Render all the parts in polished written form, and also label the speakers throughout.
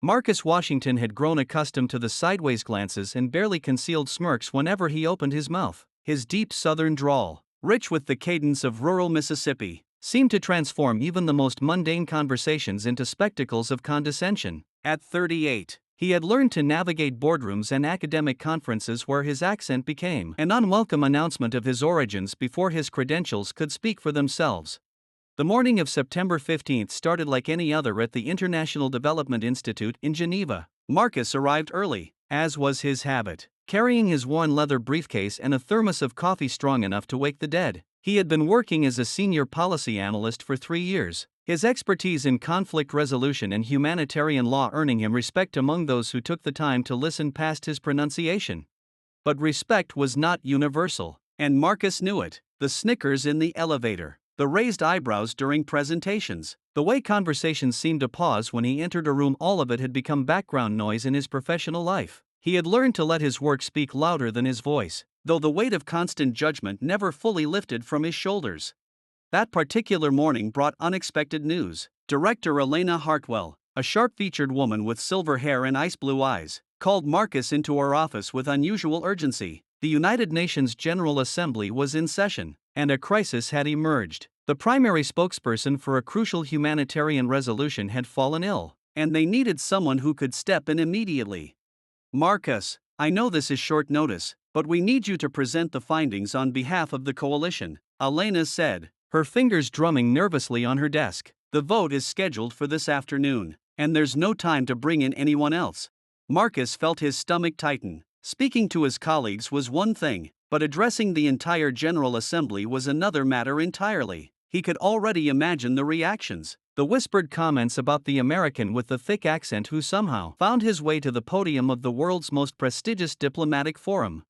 Speaker 1: Marcus Washington had grown accustomed to the sideways glances and barely concealed smirks whenever he opened his mouth. His deep southern drawl, rich with the cadence of rural Mississippi, seemed to transform even the most mundane conversations into spectacles of condescension. At 38, he had learned to navigate boardrooms and academic conferences where his accent became an unwelcome announcement of his origins before his credentials could speak for themselves. The morning of September 15 started like any other at the International Development Institute in Geneva. Marcus arrived early, as was his habit, carrying his worn leather briefcase and a thermos of coffee strong enough to wake the dead. He had been working as a senior policy analyst for 3 years, his expertise in conflict resolution and humanitarian law earning him respect among those who took the time to listen past his pronunciation. But respect was not universal, and Marcus knew it. The snickers in the elevator, the raised eyebrows during presentations, the way conversations seemed to pause when he entered a room, all of it had become background noise in his professional life. He had learned to let his work speak louder than his voice, though the weight of constant judgment never fully lifted from his shoulders. That particular morning brought unexpected news. Director Elena Hartwell, a sharp-featured woman with silver hair and ice-blue eyes, called Marcus into her office with unusual urgency. The United Nations General Assembly was in session, and a crisis had emerged. The primary spokesperson for a crucial humanitarian resolution had fallen ill, and they needed someone who could step in immediately. Marcus, I know this is short notice, but we need you to present the findings on behalf of the coalition, Elena said, her fingers drumming nervously on her desk. The vote is scheduled for this afternoon, and there's no time to bring in anyone else. Marcus felt his stomach tighten. Speaking to his colleagues was one thing, but addressing the entire General Assembly was another matter entirely. He could already imagine the reactions, the whispered comments about the American with the thick accent who somehow found his way to the podium of the world's most prestigious diplomatic forum.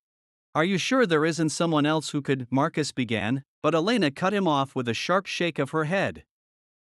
Speaker 1: "Are you sure there isn't someone else who could?" Marcus began, but Elena cut him off with a sharp shake of her head.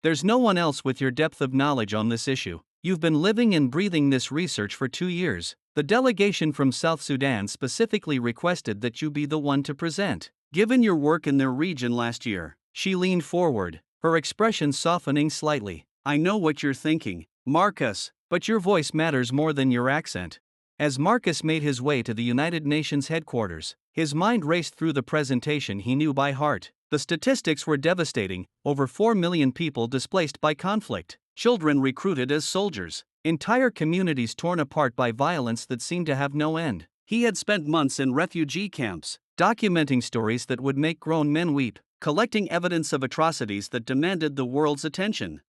Speaker 1: "There's no one else with your depth of knowledge on this issue. You've been living and breathing this research for 2 years. The delegation from South Sudan specifically requested that you be the one to present. Given your work in their region last year," she leaned forward, her expression softening slightly. "I know what you're thinking, Marcus, but your voice matters more than your accent." As Marcus made his way to the United Nations headquarters, his mind raced through the presentation he knew by heart. The statistics were devastating: over 4 million people displaced by conflict, children recruited as soldiers, entire communities torn apart by violence that seemed to have no end. He had spent months in refugee camps, documenting stories that would make grown men weep, collecting evidence of atrocities that demanded the world's attention.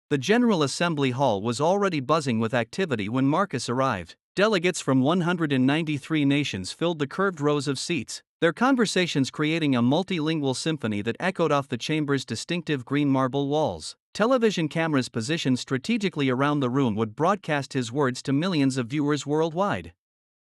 Speaker 1: The General Assembly Hall was already buzzing with activity when Marcus arrived. Delegates from 193 nations filled the curved rows of seats, their conversations creating a multilingual symphony that echoed off the chamber's distinctive green marble walls. Television cameras positioned strategically around the room would broadcast his words to millions of viewers worldwide.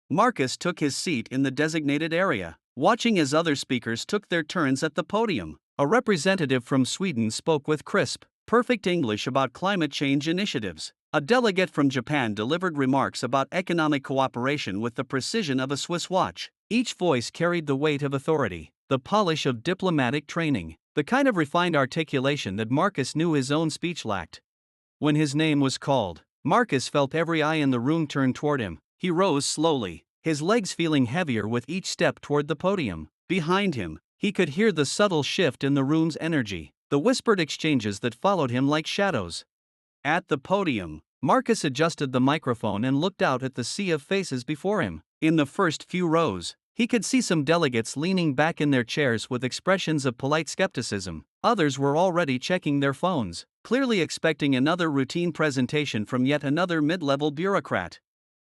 Speaker 1: Marcus took his seat in the designated area, watching as other speakers took their turns at the podium. A representative from Sweden spoke with crisp, perfect English about climate change initiatives. A delegate from Japan delivered remarks about economic cooperation with the precision of a Swiss watch. Each voice carried the weight of authority, the polish of diplomatic training, the kind of refined articulation that Marcus knew his own speech lacked. When his name was called, Marcus felt every eye in the room turn toward him. He rose slowly, his legs feeling heavier with each step toward the podium. Behind him, he could hear the subtle shift in the room's energy, the whispered exchanges that followed him like shadows. At the podium, Marcus adjusted the microphone and looked out at the sea of faces before him. In the first few rows, he could see some delegates leaning back in their chairs with expressions of polite skepticism. Others were already checking their phones, clearly expecting another routine presentation from yet another mid-level bureaucrat.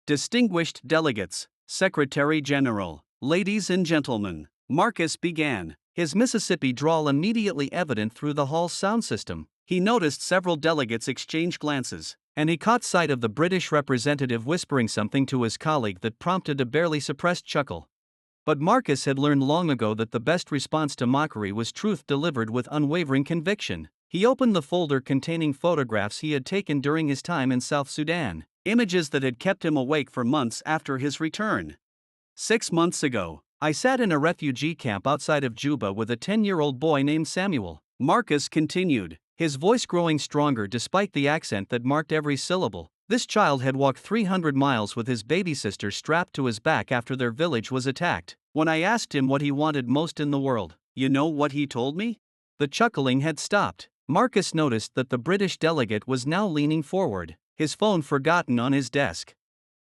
Speaker 1: "Distinguished delegates, Secretary General, ladies and gentlemen," Marcus began, his Mississippi drawl immediately evident through the hall's sound system. He noticed several delegates exchange glances, and he caught sight of the British representative whispering something to his colleague that prompted a barely suppressed chuckle. But Marcus had learned long ago that the best response to mockery was truth delivered with unwavering conviction. He opened the folder containing photographs he had taken during his time in South Sudan, images that had kept him awake for months after his return. "6 months ago, I sat in a refugee camp outside of Juba with a 10-year-old boy named Samuel," Marcus continued, his voice growing stronger despite the accent that marked every syllable. This child had walked 300 miles with his baby sister strapped to his back after their village was attacked. When I asked him what he wanted most in the world, you know what he told me? The chuckling had stopped. Marcus noticed that the British delegate was now leaning forward, his phone forgotten on his desk.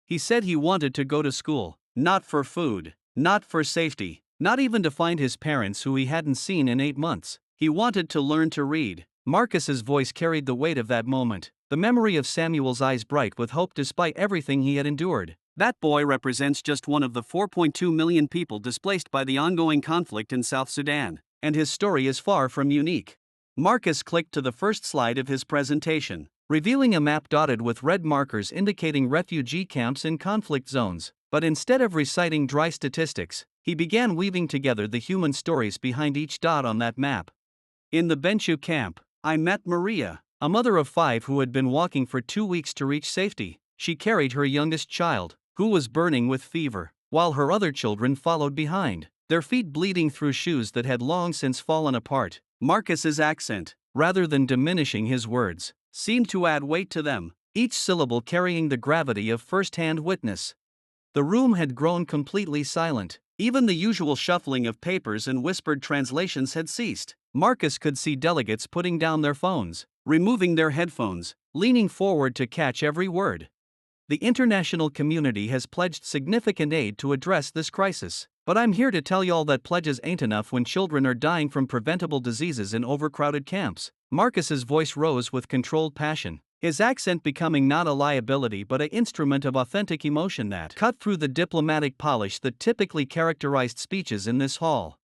Speaker 1: He said he wanted to go to school, not for food, not for safety, not even to find his parents who he hadn't seen in 8 months. He wanted to learn to read. Marcus's voice carried the weight of that moment, the memory of Samuel's eyes bright with hope despite everything he had endured. That boy represents just one of the 4.2 million people displaced by the ongoing conflict in South Sudan, and his story is far from unique. Marcus clicked to the first slide of his presentation, revealing a map dotted with red markers indicating refugee camps in conflict zones. But instead of reciting dry statistics, he began weaving together the human stories behind each dot on that map. In the Bentiu camp, I met Maria, a mother of 5 who had been walking for 2 weeks to reach safety. She carried her youngest child, who was burning with fever, while her other children followed behind, their feet bleeding through shoes that had long since fallen apart. Marcus's accent, rather than diminishing his words, seemed to add weight to them, each syllable carrying the gravity of first-hand witness. The room had grown completely silent. Even the usual shuffling of papers and whispered translations had ceased. Marcus could see delegates putting down their phones, removing their headphones, leaning forward to catch every word. The international community has pledged significant aid to address this crisis. But I'm here to tell y'all that pledges ain't enough when children are dying from preventable diseases in overcrowded camps. Marcus's voice rose with controlled passion, his accent becoming not a liability but an instrument of authentic emotion that cut through the diplomatic polish that typically characterized speeches in this hall.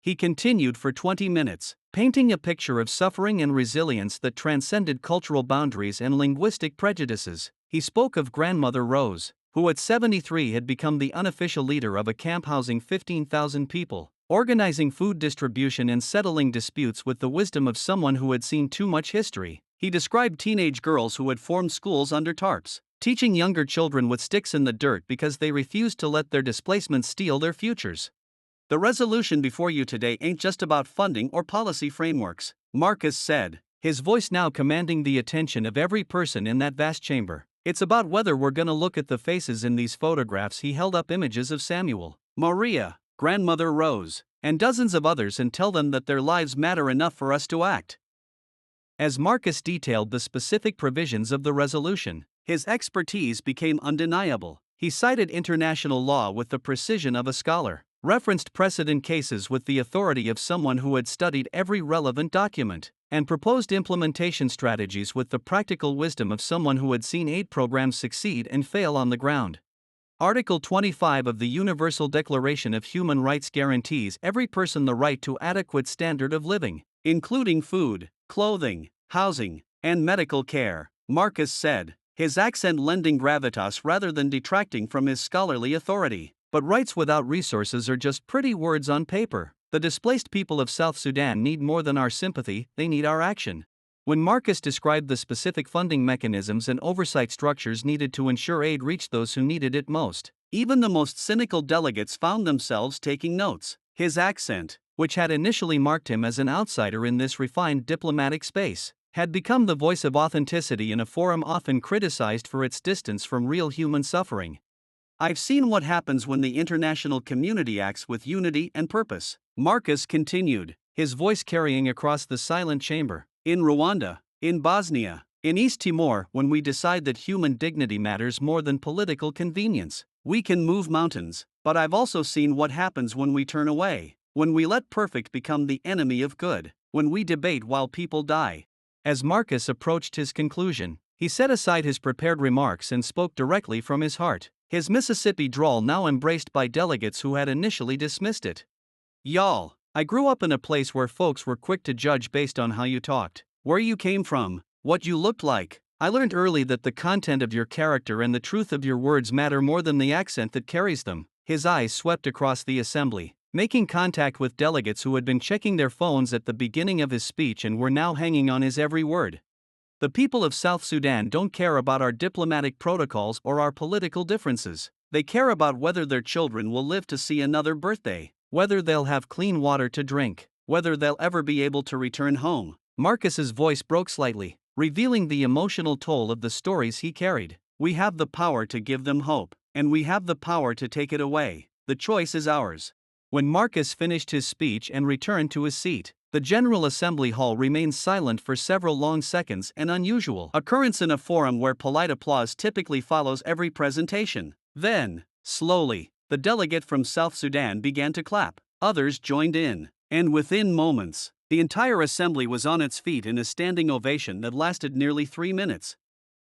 Speaker 1: He continued for 20 minutes, painting a picture of suffering and resilience that transcended cultural boundaries and linguistic prejudices. He spoke of Grandmother Rose, who at 73 had become the unofficial leader of a camp housing 15,000 people, organizing food distribution and settling disputes with the wisdom of someone who had seen too much history. He described teenage girls who had formed schools under tarps, teaching younger children with sticks in the dirt because they refused to let their displacements steal their futures. The resolution before you today ain't just about funding or policy frameworks, Marcus said, his voice now commanding the attention of every person in that vast chamber. It's about whether we're gonna look at the faces in these photographs. He held up images of Samuel, Maria, Grandmother Rose, and dozens of others and tell them that their lives matter enough for us to act. As Marcus detailed the specific provisions of the resolution, his expertise became undeniable. He cited international law with the precision of a scholar, referenced precedent cases with the authority of someone who had studied every relevant document, and proposed implementation strategies with the practical wisdom of someone who had seen aid programs succeed and fail on the ground. Article 25 of the Universal Declaration of Human Rights guarantees every person the right to adequate standard of living, including food, clothing, housing, and medical care, Marcus said, his accent lending gravitas rather than detracting from his scholarly authority. But rights without resources are just pretty words on paper. The displaced people of South Sudan need more than our sympathy, they need our action. When Marcus described the specific funding mechanisms and oversight structures needed to ensure aid reached those who needed it most, even the most cynical delegates found themselves taking notes. His accent, which had initially marked him as an outsider in this refined diplomatic space, had become the voice of authenticity in a forum often criticized for its distance from real human suffering. I've seen what happens when the international community acts with unity and purpose, Marcus continued, his voice carrying across the silent chamber. In Rwanda, in Bosnia, in East Timor, when we decide that human dignity matters more than political convenience, we can move mountains. But I've also seen what happens when we turn away, when we let perfect become the enemy of good, when we debate while people die. As Marcus approached his conclusion, he set aside his prepared remarks and spoke directly from his heart, his Mississippi drawl now embraced by delegates who had initially dismissed it. Y'all, I grew up in a place where folks were quick to judge based on how you talked, where you came from, what you looked like. I learned early that the content of your character and the truth of your words matter more than the accent that carries them. His eyes swept across the assembly, making contact with delegates who had been checking their phones at the beginning of his speech and were now hanging on his every word. The people of South Sudan don't care about our diplomatic protocols or our political differences. They care about whether their children will live to see another birthday, whether they'll have clean water to drink, whether they'll ever be able to return home. Marcus's voice broke slightly, revealing the emotional toll of the stories he carried. We have the power to give them hope, and we have the power to take it away. The choice is ours. When Marcus finished his speech and returned to his seat, the General Assembly Hall remained silent for several long seconds, an unusual occurrence in a forum where polite applause typically follows every presentation. Then, slowly, the delegate from South Sudan began to clap. Others joined in, and within moments, the entire assembly was on its feet in a standing ovation that lasted nearly 3 minutes.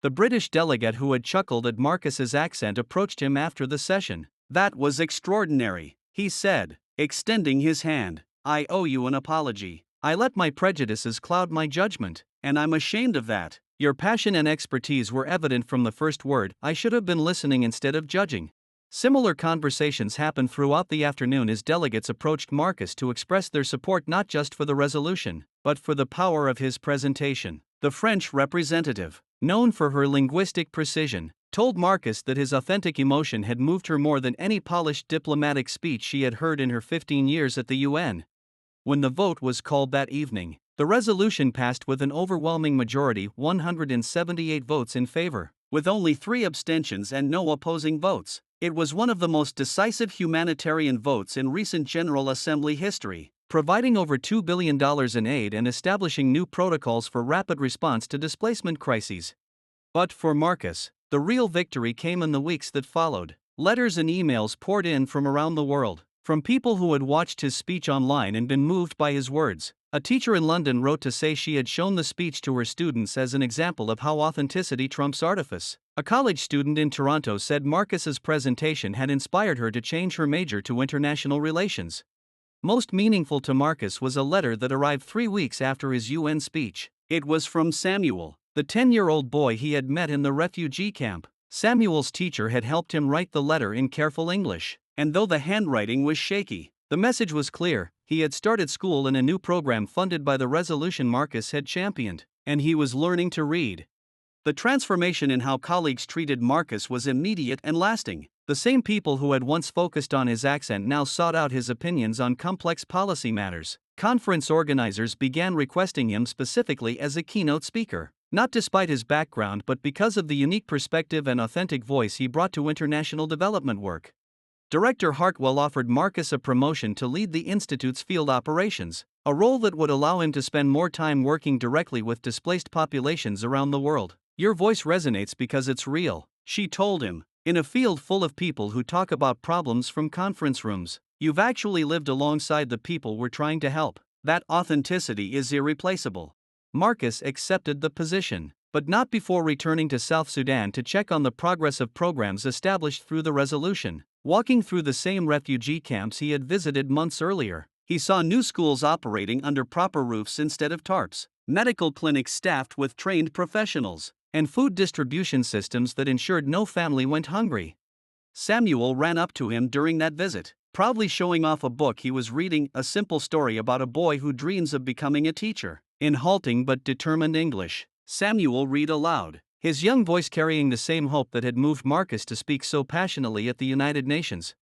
Speaker 1: The British delegate who had chuckled at Marcus's accent approached him after the session. "That was extraordinary," he said, extending his hand. "I owe you an apology. I let my prejudices cloud my judgment, and I'm ashamed of that. Your passion and expertise were evident from the first word. I should have been listening instead of judging." Similar conversations happened throughout the afternoon as delegates approached Marcus to express their support not just for the resolution, but for the power of his presentation. The French representative, known for her linguistic precision, told Marcus that his authentic emotion had moved her more than any polished diplomatic speech she had heard in her 15 years at the UN. When the vote was called that evening, the resolution passed with an overwhelming majority, 178 votes in favor, with only 3 abstentions and no opposing votes. It was one of the most decisive humanitarian votes in recent General Assembly history, providing over $2 billion in aid and establishing new protocols for rapid response to displacement crises. But for Marcus, the real victory came in the weeks that followed. Letters and emails poured in from around the world, from people who had watched his speech online and been moved by his words. A teacher in London wrote to say she had shown the speech to her students as an example of how authenticity trumps artifice. A college student in Toronto said Marcus's presentation had inspired her to change her major to international relations. Most meaningful to Marcus was a letter that arrived 3 weeks after his UN speech. It was from Samuel, the 10-year-old boy he had met in the refugee camp. Samuel's teacher had helped him write the letter in careful English, and though the handwriting was shaky, the message was clear. He had started school in a new program funded by the resolution Marcus had championed, and he was learning to read. The transformation in how colleagues treated Marcus was immediate and lasting. The same people who had once focused on his accent now sought out his opinions on complex policy matters. Conference organizers began requesting him specifically as a keynote speaker, not despite his background but because of the unique perspective and authentic voice he brought to international development work. Director Hartwell offered Marcus a promotion to lead the Institute's field operations, a role that would allow him to spend more time working directly with displaced populations around the world. "Your voice resonates because it's real," she told him. "In a field full of people who talk about problems from conference rooms, you've actually lived alongside the people we're trying to help. That authenticity is irreplaceable." Marcus accepted the position, but not before returning to South Sudan to check on the progress of programs established through the resolution. Walking through the same refugee camps he had visited months earlier, he saw new schools operating under proper roofs instead of tarps, medical clinics staffed with trained professionals, and food distribution systems that ensured no family went hungry. Samuel ran up to him during that visit, proudly showing off a book he was reading, a simple story about a boy who dreams of becoming a teacher. In halting but determined English, Samuel read aloud, his young voice carrying the same hope that had moved Marcus to speak so passionately at the United Nations.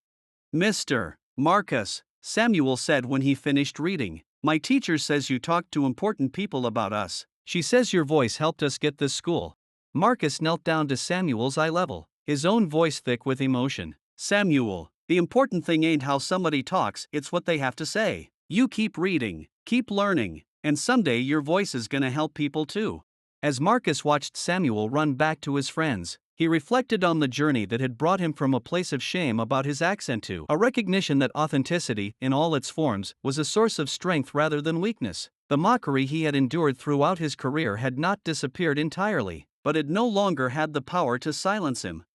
Speaker 1: "Mr. Marcus," Samuel said when he finished reading, "my teacher says you talked to important people about us. She says your voice helped us get this school." Marcus knelt down to Samuel's eye level, his own voice thick with emotion. "Samuel, the important thing ain't how somebody talks, it's what they have to say. You keep reading, keep learning, and someday your voice is gonna help people too." As Marcus watched Samuel run back to his friends, he reflected on the journey that had brought him from a place of shame about his accent to a recognition that authenticity, in all its forms, was a source of strength rather than weakness. The mockery he had endured throughout his career had not disappeared entirely, but it no longer had the power to silence him.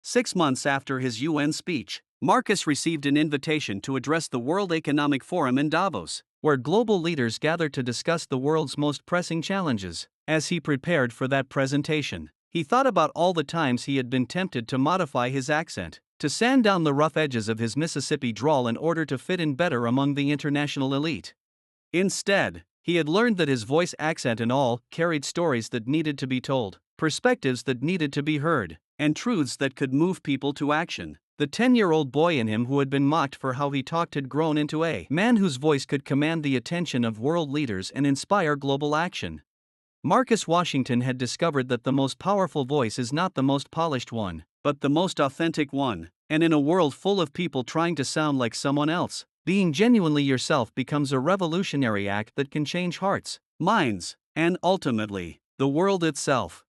Speaker 1: 6 months after his UN speech, Marcus received an invitation to address the World Economic Forum in Davos, where global leaders gathered to discuss the world's most pressing challenges. As he prepared for that presentation, he thought about all the times he had been tempted to modify his accent, to sand down the rough edges of his Mississippi drawl in order to fit in better among the international elite. Instead, he had learned that his voice, accent and all, carried stories that needed to be told, perspectives that needed to be heard, and truths that could move people to action. The 10-year-old boy in him who had been mocked for how he talked had grown into a man whose voice could command the attention of world leaders and inspire global action. Marcus Washington had discovered that the most powerful voice is not the most polished one, but the most authentic one. And in a world full of people trying to sound like someone else, being genuinely yourself becomes a revolutionary act that can change hearts, minds, and ultimately, the world itself.